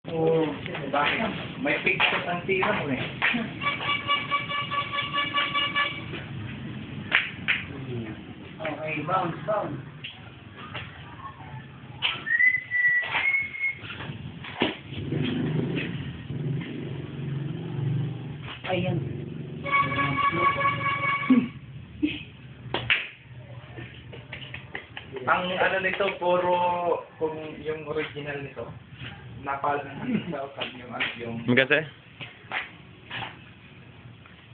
Oo. Bakit? May picture ang tira mo eh. Okay, bounce, bounce. Ayan. Ang ano nito, puro kung yung original nito. Napal na yung ano yung Magkasi?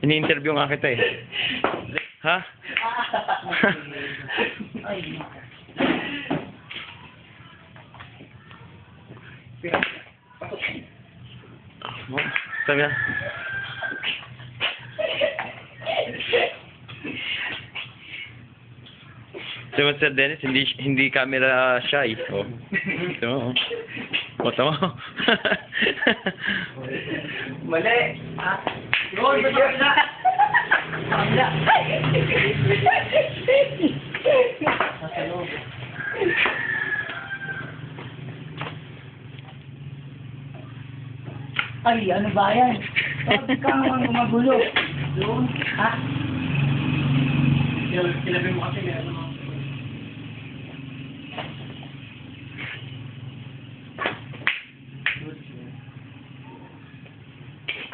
Ini-interview nga kita eh. Ha? Ay, nako. Sabi na. Si Mr. Dennis, hindi camera shy. Oh. Ito mo. Ito mo. mali. Ah, yun, ba na? Pangla. Sa loob. Ay, ano ba yan? Huwag kang magulo. Doon, ha? Sinabi mo kasi meron mo.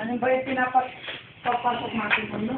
Ano ba yung pinapapasok natin mo?